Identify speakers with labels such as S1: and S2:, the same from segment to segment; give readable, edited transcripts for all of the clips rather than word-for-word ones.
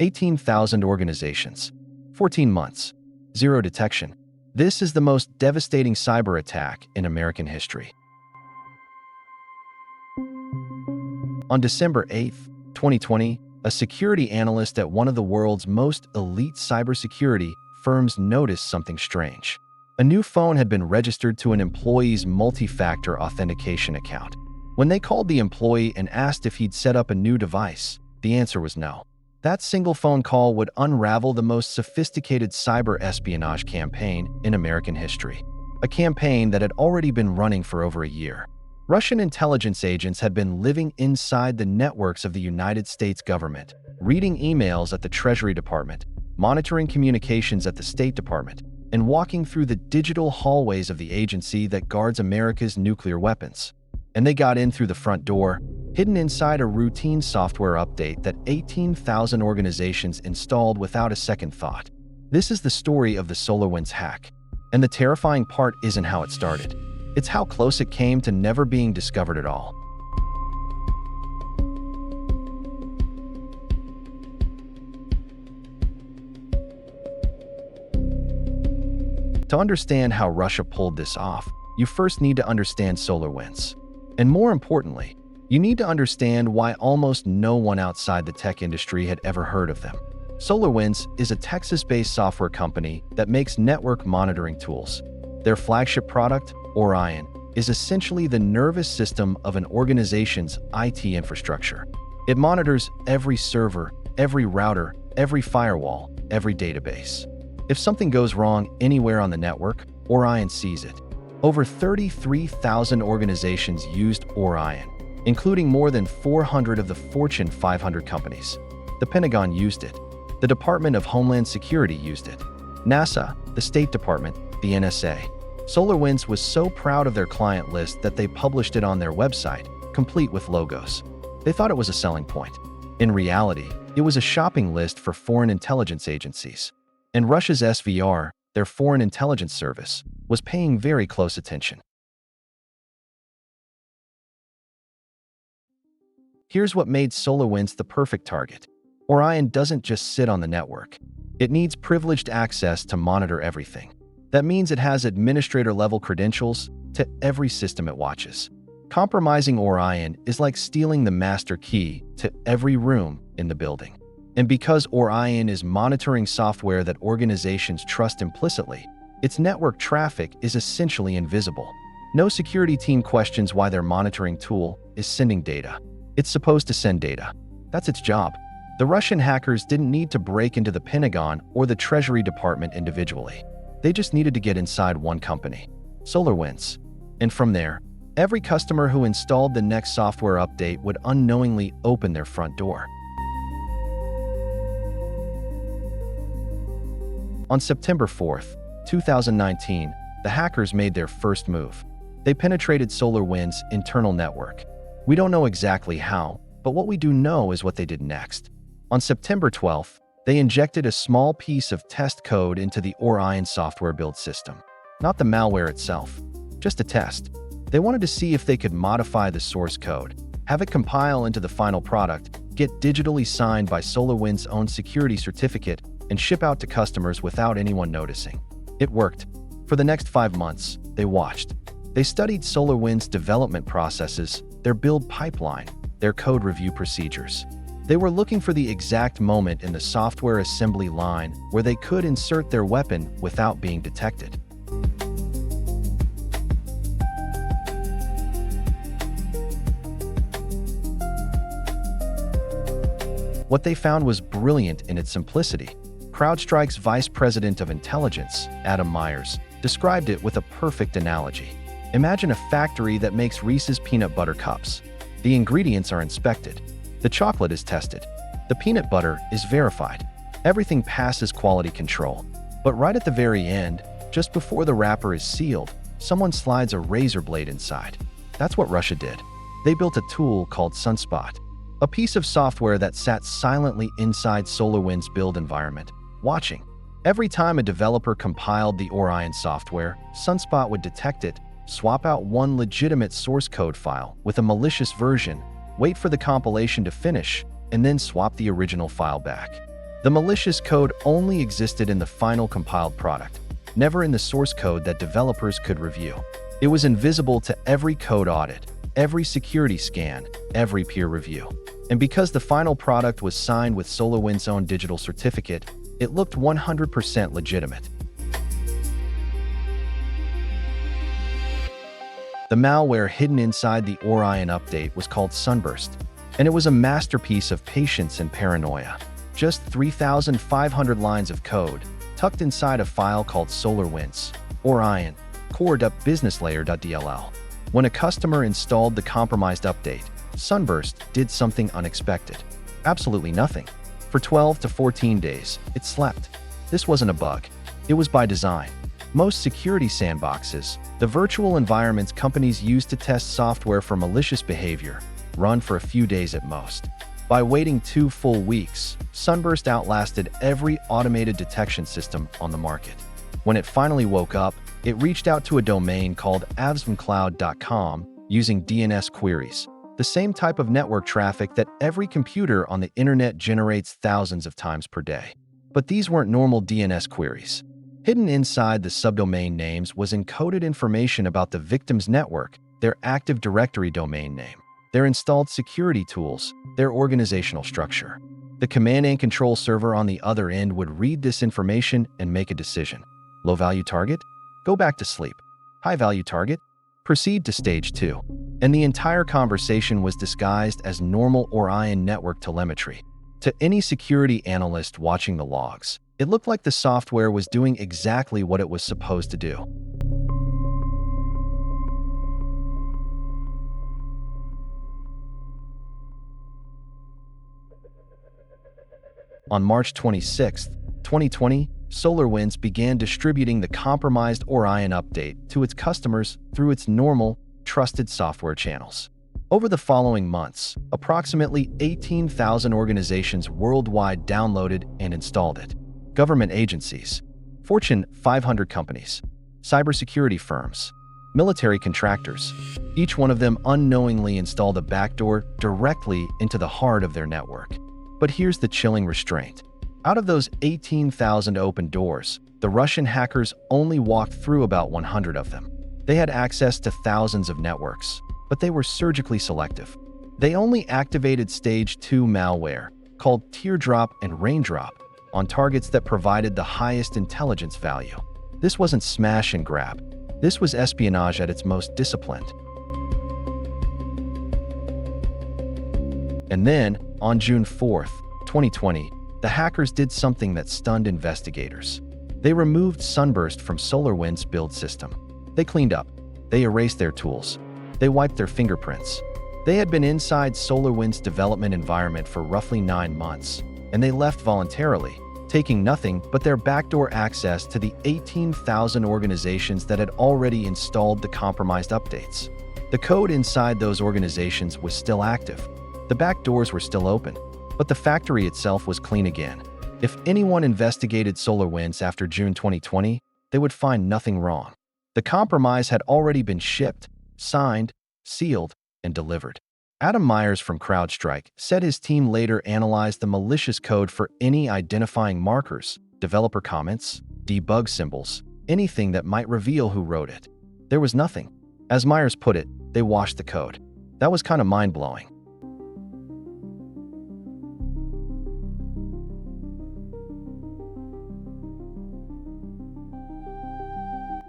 S1: 18,000 organizations. 14 months. Zero detection. This is the most devastating cyber attack in American history. On December 8, 2020, a security analyst at one of the world's most elite cybersecurity firms noticed something strange. A new phone had been registered to an employee's multi-factor authentication account. When they called the employee and asked if he'd set up a new device, the answer was no. That single phone call would unravel the most sophisticated cyber espionage campaign in American history. A campaign that had already been running for over a year. Russian intelligence agents had been living inside the networks of the United States government, reading emails at the Treasury Department, monitoring communications at the State Department, and walking through the digital hallways of the agency that guards America's nuclear weapons. And they got in through the front door, hidden inside a routine software update that 18,000 organizations installed without a second thought. This is the story of the SolarWinds hack. And the terrifying part isn't how it started. It's how close it came to never being discovered at all. To understand how Russia pulled this off, you first need to understand SolarWinds. And more importantly, you need to understand why almost no one outside the tech industry had ever heard of them. SolarWinds is a Texas-based software company that makes network monitoring tools. Their flagship product, Orion, is essentially the nervous system of an organization's IT infrastructure. It monitors every server, every router, every firewall, every database. If something goes wrong anywhere on the network, Orion sees it. Over 33,000 organizations used Orion, including more than 400 of the Fortune 500 companies. The Pentagon used it. The Department of Homeland Security used it. NASA, the State Department, the NSA. SolarWinds was so proud of their client list that they published it on their website, complete with logos. They thought it was a selling point. In reality, it was a shopping list for foreign intelligence agencies. And Russia's SVR, their foreign intelligence service, was paying very close attention. Here's what made SolarWinds the perfect target. Orion doesn't just sit on the network. It needs privileged access to monitor everything. That means it has administrator-level credentials to every system it watches. Compromising Orion is like stealing the master key to every room in the building. And because Orion is monitoring software that organizations trust implicitly, its network traffic is essentially invisible. No security team questions why their monitoring tool is sending data. It's supposed to send data. That's its job. The Russian hackers didn't need to break into the Pentagon or the Treasury Department individually. They just needed to get inside one company, SolarWinds. And from there, every customer who installed the next software update would unknowingly open their front door. On September 4, 2019, the hackers made their first move. They penetrated SolarWinds' internal network. We don't know exactly how, but what we do know is what they did next. On September 12th, they injected a small piece of test code into the Orion software build system. Not the malware itself, just a test. They wanted to see if they could modify the source code, have it compile into the final product, get digitally signed by SolarWinds' own security certificate, and ship out to customers without anyone noticing. It worked. For the next 5 months, they watched. They studied SolarWinds' development processes, their build pipeline, their code review procedures. They were looking for the exact moment in the software assembly line where they could insert their weapon without being detected. What they found was brilliant in its simplicity. CrowdStrike's Vice President of Intelligence, Adam Myers, described it with a perfect analogy. Imagine a factory that makes Reese's peanut butter cups. The ingredients are inspected. The chocolate is tested. The peanut butter is verified. Everything passes quality control. But right at the very end, just before the wrapper is sealed, someone slides a razor blade inside. That's what Russia did. They built a tool called SUNBURST, a piece of software that sat silently inside SolarWinds' build environment, watching. Every time a developer compiled the Orion software, SUNBURST would detect it, swap out one legitimate source code file with a malicious version, wait for the compilation to finish, and then swap the original file back. The malicious code only existed in the final compiled product, never in the source code that developers could review. It was invisible to every code audit, every security scan, every peer review. And because the final product was signed with SolarWinds' own digital certificate, it looked 100% legitimate. The malware hidden inside the Orion update was called SUNBURST, and it was a masterpiece of patience and paranoia. Just 3,500 lines of code, tucked inside a file called SolarWinds, Orion, core.businesslayer.dll. When a customer installed the compromised update, SUNBURST did something unexpected. Absolutely nothing. For 12 to 14 days, it slept. This wasn't a bug. It was by design. Most security sandboxes, the virtual environments companies use to test software for malicious behavior, run for a few days at most. By waiting 2 full weeks, SUNBURST outlasted every automated detection system on the market. When it finally woke up, it reached out to a domain called avsmcloud.com using DNS queries, the same type of network traffic that every computer on the internet generates thousands of times per day. But these weren't normal DNS queries. Hidden inside the subdomain names was encoded information about the victim's network, their Active Directory domain name, their installed security tools, their organizational structure. The command and control server on the other end would read this information and make a decision. Low-value target? Go back to sleep. High-value target? Proceed to stage 2. And the entire conversation was disguised as normal Orion network telemetry. To any security analyst watching the logs, it looked like the software was doing exactly what it was supposed to do. On March 26, 2020, SolarWinds began distributing the compromised Orion update to its customers through its normal, trusted software channels. Over the following months, approximately 18,000 organizations worldwide downloaded and installed it. Government agencies, Fortune 500 companies, cybersecurity firms, military contractors, each one of them unknowingly installed a backdoor directly into the heart of their network. But here's the chilling restraint. Out of those 18,000 open doors, the Russian hackers only walked through about 100 of them. They had access to thousands of networks, but they were surgically selective. They only activated Stage 2 malware, called Teardrop and Raindrop, on targets that provided the highest intelligence value. This wasn't smash and grab. This was espionage at its most disciplined. And then, on June 4th, 2020, the hackers did something that stunned investigators. They removed SUNBURST from SolarWinds' build system. They cleaned up. They erased their tools. They wiped their fingerprints. They had been inside SolarWinds' development environment for roughly 9 months, and they left voluntarily, taking nothing but their backdoor access to the 18,000 organizations that had already installed the compromised updates. The code inside those organizations was still active. The back doors were still open, but the factory itself was clean again. If anyone investigated SolarWinds after June 2020, they would find nothing wrong. The compromise had already been shipped, signed, sealed, and delivered. Adam Myers from CrowdStrike said his team later analyzed the malicious code for any identifying markers, developer comments, debug symbols, anything that might reveal who wrote it. There was nothing. As Myers put it, they washed the code. That was kind of mind-blowing.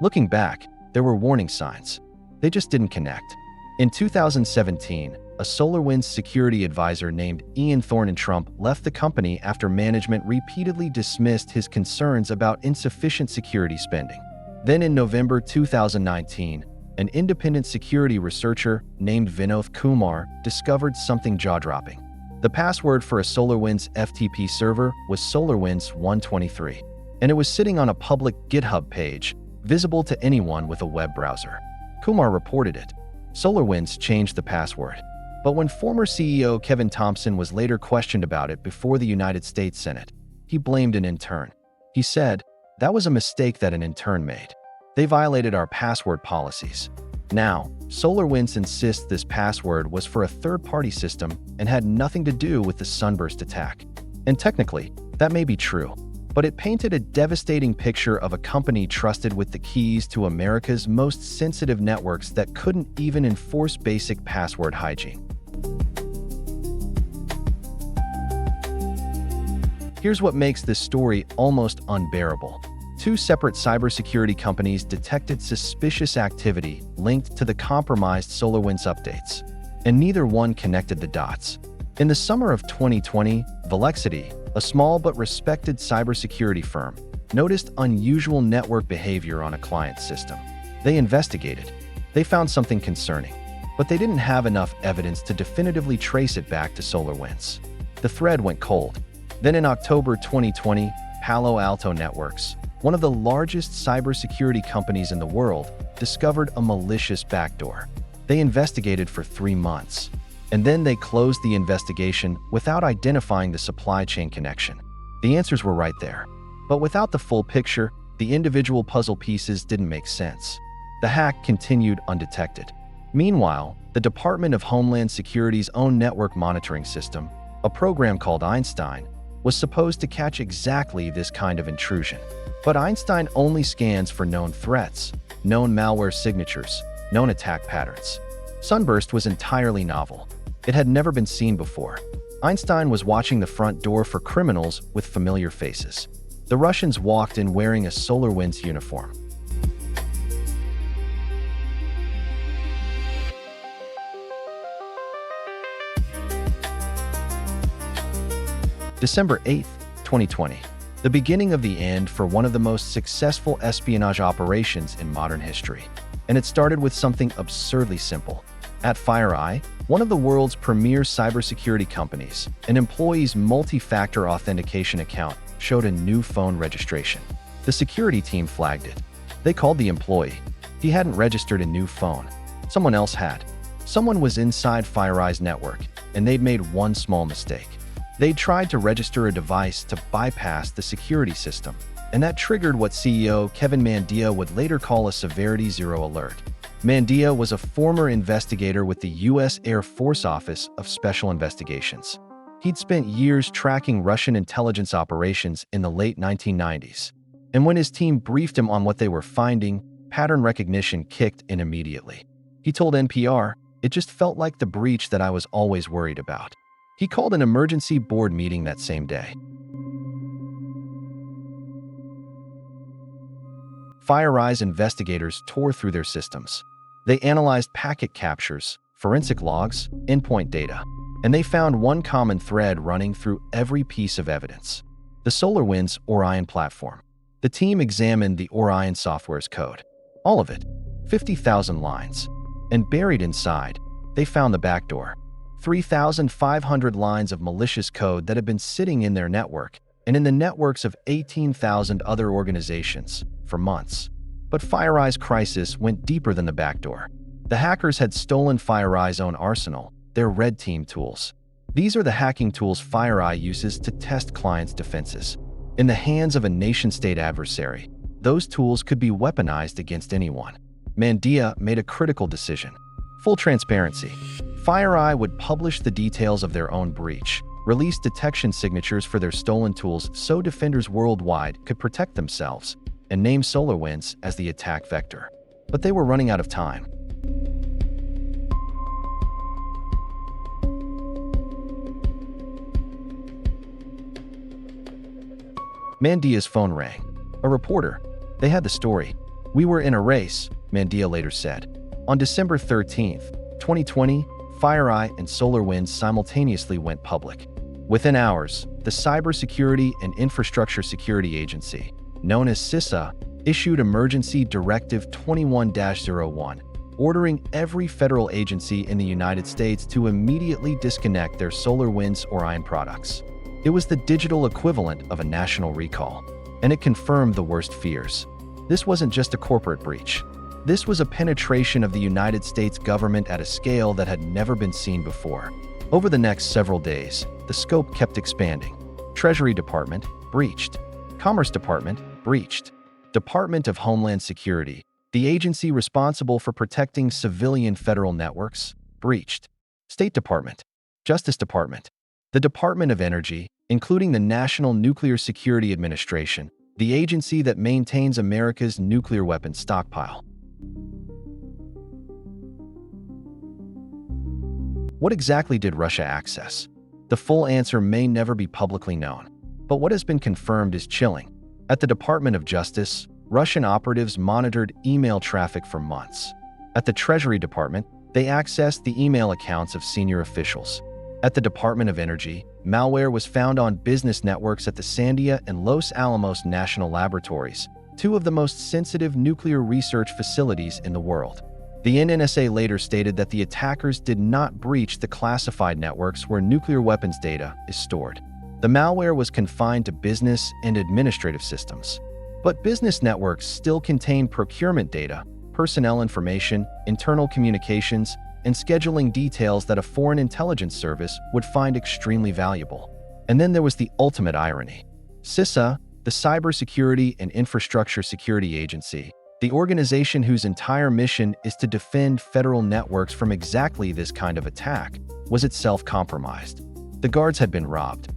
S1: Looking back, there were warning signs. They just didn't connect. In 2017, a SolarWinds security advisor named Ian Thornton-Trump left the company after management repeatedly dismissed his concerns about insufficient security spending. Then in November 2019, an independent security researcher named Vinod Kumar discovered something jaw-dropping. The password for a SolarWinds FTP server was SolarWinds 123, and it was sitting on a public GitHub page, visible to anyone with a web browser. Kumar reported it. SolarWinds changed the password. But when former CEO Kevin Thompson was later questioned about it before the United States Senate, he blamed an intern. He said, "That was a mistake that an intern made. They violated our password policies." Now, SolarWinds insists this password was for a third-party system and had nothing to do with the SUNBURST attack. And technically, That may be true, but it painted a devastating picture of a company trusted with the keys to America's most sensitive networks that couldn't even enforce basic password hygiene. Here's what makes this story almost unbearable. Two separate cybersecurity companies detected suspicious activity linked to the compromised SolarWinds updates, and neither one connected the dots. In the summer of 2020, Velexity, a small but respected cybersecurity firm, noticed unusual network behavior on a client system. They investigated. They found something concerning, but they didn't have enough evidence to definitively trace it back to SolarWinds. The thread went cold. Then in October 2020, Palo Alto Networks, one of the largest cybersecurity companies in the world, discovered a malicious backdoor. They investigated for 3 months, and then they closed the investigation without identifying the supply chain connection. The answers were right there. But without the full picture, the individual puzzle pieces didn't make sense. The hack continued undetected. Meanwhile, the Department of Homeland Security's own network monitoring system, a program called Einstein, was supposed to catch exactly this kind of intrusion. But Einstein only scans for known threats, known malware signatures, known attack patterns. SUNBURST was entirely novel. It had never been seen before. Einstein was watching the front door for criminals with familiar faces. The Russians walked in wearing a SolarWinds uniform. December 8, 2020. The beginning of the end for one of the most successful espionage operations in modern history. And it started with something absurdly simple. At FireEye, one of the world's premier cybersecurity companies, an employee's multi-factor authentication account showed a new phone registration. The security team flagged it. They called the employee. He hadn't registered a new phone. Someone else had. Someone was inside FireEye's network, and they'd made one small mistake. They tried to register a device to bypass the security system, and that triggered what CEO Kevin Mandia would later call a Severity Zero alert. Mandia was a former investigator with the US Air Force Office of Special Investigations. He'd spent years tracking Russian intelligence operations in the late 1990s, and when his team briefed him on what they were finding, pattern recognition kicked in immediately. He told NPR, "It just felt like the breach that I was always worried about." He called an emergency board meeting that same day. FireEye's investigators tore through their systems. They analyzed packet captures, forensic logs, endpoint data, and they found one common thread running through every piece of evidence: the SolarWinds Orion platform. The team examined the Orion software's code. All of it, 50,000 lines. And buried inside, they found the backdoor. 3,500 lines of malicious code that had been sitting in their network and in the networks of 18,000 other organizations for months. But FireEye's crisis went deeper than the backdoor. The hackers had stolen FireEye's own arsenal, their red team tools. These are the hacking tools FireEye uses to test clients' defenses. In the hands of a nation-state adversary, those tools could be weaponized against anyone. Mandia made a critical decision. Full transparency. FireEye would publish the details of their own breach, release detection signatures for their stolen tools so defenders worldwide could protect themselves, and name SolarWinds as the attack vector. But they were running out of time. Mandia's phone rang. A reporter. They had the story. "We were in a race," Mandia later said. On December 13th, 2020, FireEye and SolarWinds simultaneously went public. Within hours, the Cybersecurity and Infrastructure Security Agency, known as CISA, issued Emergency Directive 21-01, ordering every federal agency in the United States to immediately disconnect their SolarWinds Orion products. It was the digital equivalent of a national recall, and it confirmed the worst fears. This wasn't just a corporate breach. This was a penetration of the United States government at a scale that had never been seen before. Over the next several days, the scope kept expanding. Treasury Department, breached. Commerce Department, breached. Department of Homeland Security, the agency responsible for protecting civilian federal networks, breached. State Department, Justice Department, The Department of Energy, including the National Nuclear Security Administration, the agency that maintains America's nuclear weapons stockpile. What exactly did Russia access? The full answer may never be publicly known, but what has been confirmed is chilling. At the Department of Justice, Russian operatives monitored email traffic for months. At the Treasury Department, they accessed the email accounts of senior officials. At the Department of Energy, malware was found on business networks at the Sandia and Los Alamos National Laboratories, two of the most sensitive nuclear research facilities in the world. The NNSA later stated that the attackers did not breach the classified networks where nuclear weapons data is stored. The malware was confined to business and administrative systems. But business networks still contain procurement data, personnel information, internal communications, and scheduling details that a foreign intelligence service would find extremely valuable. And then there was the ultimate irony. CISA, the Cybersecurity and Infrastructure Security Agency, the organization whose entire mission is to defend federal networks from exactly this kind of attack, was itself compromised. The guards had been robbed.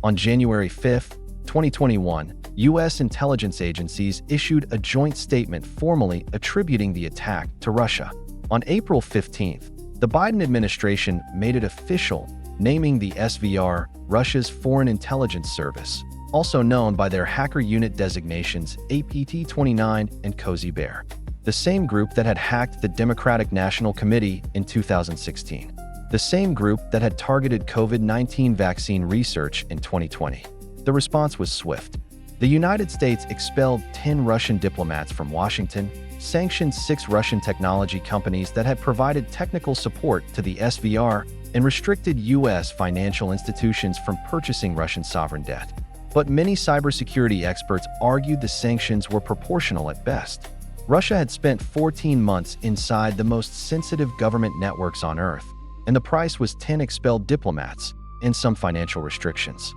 S1: On January 5, 2021, US intelligence agencies issued a joint statement formally attributing the attack to Russia. On April 15th, the Biden administration made it official, naming the SVR Russia's Foreign Intelligence Service, also known by their hacker unit designations APT-29 and Cozy Bear, the same group that had hacked the Democratic National Committee in 2016, the same group that had targeted COVID-19 vaccine research in 2020. The response was swift. The United States expelled 10 Russian diplomats from Washington, sanctioned 6 Russian technology companies that had provided technical support to the SVR, and restricted U.S. financial institutions from purchasing Russian sovereign debt. But many cybersecurity experts argued the sanctions were proportional at best. Russia had spent 14 months inside the most sensitive government networks on Earth, and the price was 10 expelled diplomats and some financial restrictions.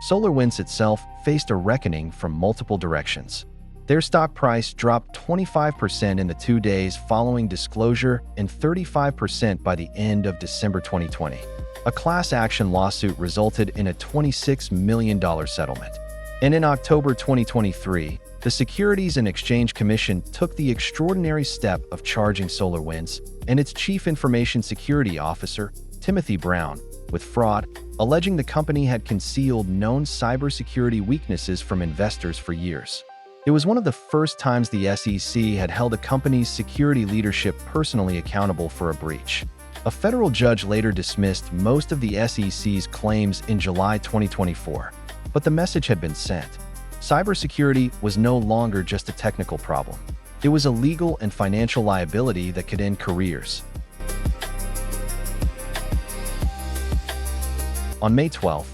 S1: SolarWinds itself faced a reckoning from multiple directions. Their stock price dropped 25% in the 2 days following disclosure and 35% by the end of December 2020. A class action lawsuit resulted in a $26 million settlement. And in October 2023, the Securities and Exchange Commission took the extraordinary step of charging SolarWinds and its Chief Information Security Officer, Timothy Brown, with fraud, alleging the company had concealed known cybersecurity weaknesses from investors for years. It was one of the first times the SEC had held a company's security leadership personally accountable for a breach. A federal judge later dismissed most of the SEC's claims in July 2024, but the message had been sent. Cybersecurity was no longer just a technical problem. It was a legal and financial liability that could end careers. On May 12,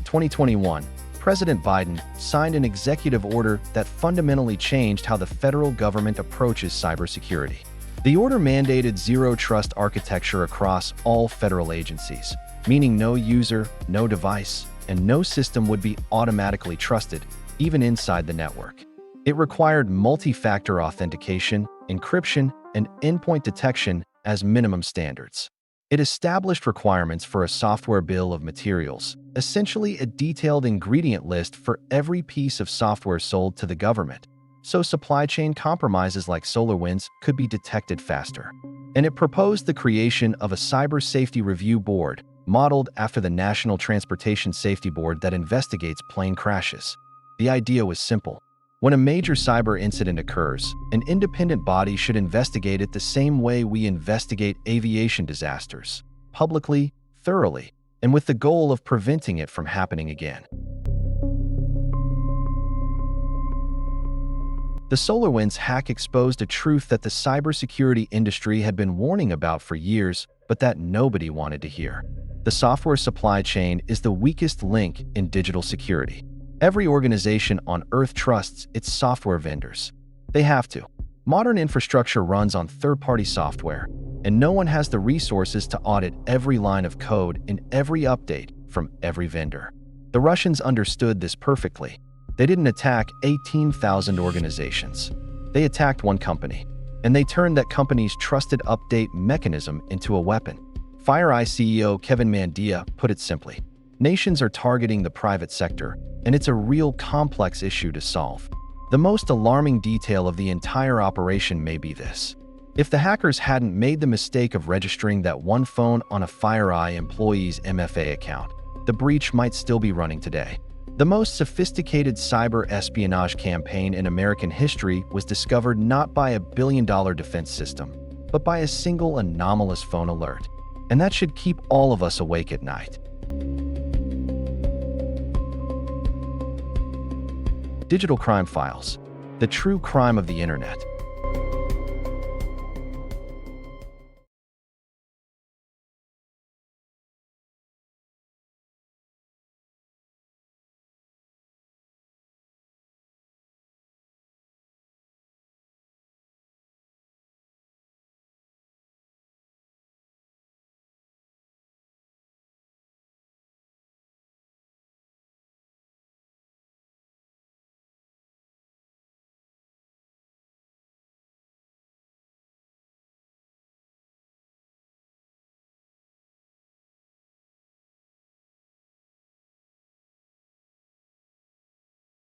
S1: 2021, President Biden signed an executive order that fundamentally changed how the federal government approaches cybersecurity. The order mandated zero-trust architecture across all federal agencies, meaning no user, no device, and no system would be automatically trusted, even inside the network. It required multi-factor authentication, encryption, and endpoint detection as minimum standards. It established requirements for a software bill of materials, essentially a detailed ingredient list for every piece of software sold to the government, so supply chain compromises like SolarWinds could be detected faster. And it proposed the creation of a Cyber Safety Review Board, modeled after the National Transportation Safety Board that investigates plane crashes. The idea was simple. When a major cyber incident occurs, an independent body should investigate it the same way we investigate aviation disasters, publicly, thoroughly, and with the goal of preventing it from happening again. The SolarWinds hack exposed a truth that the cybersecurity industry had been warning about for years, but that nobody wanted to hear. The software supply chain is the weakest link in digital security. Every organization on Earth trusts its software vendors. They have to. Modern infrastructure runs on third-party software, and no one has the resources to audit every line of code in every update from every vendor. The Russians understood this perfectly. They didn't attack 18,000 organizations. They attacked one company, and they turned that company's trusted update mechanism into a weapon. FireEye CEO Kevin Mandia put it simply: nations are targeting the private sector, and it's a real complex issue to solve. The most alarming detail of the entire operation may be this: if the hackers hadn't made the mistake of registering that one phone on a FireEye employee's MFA account, the breach might still be running today. The most sophisticated cyber espionage campaign in American history was discovered not by a billion-dollar defense system, but by a single anomalous phone alert. And that should keep all of us awake at night. Digital crime files, the true crime of the internet.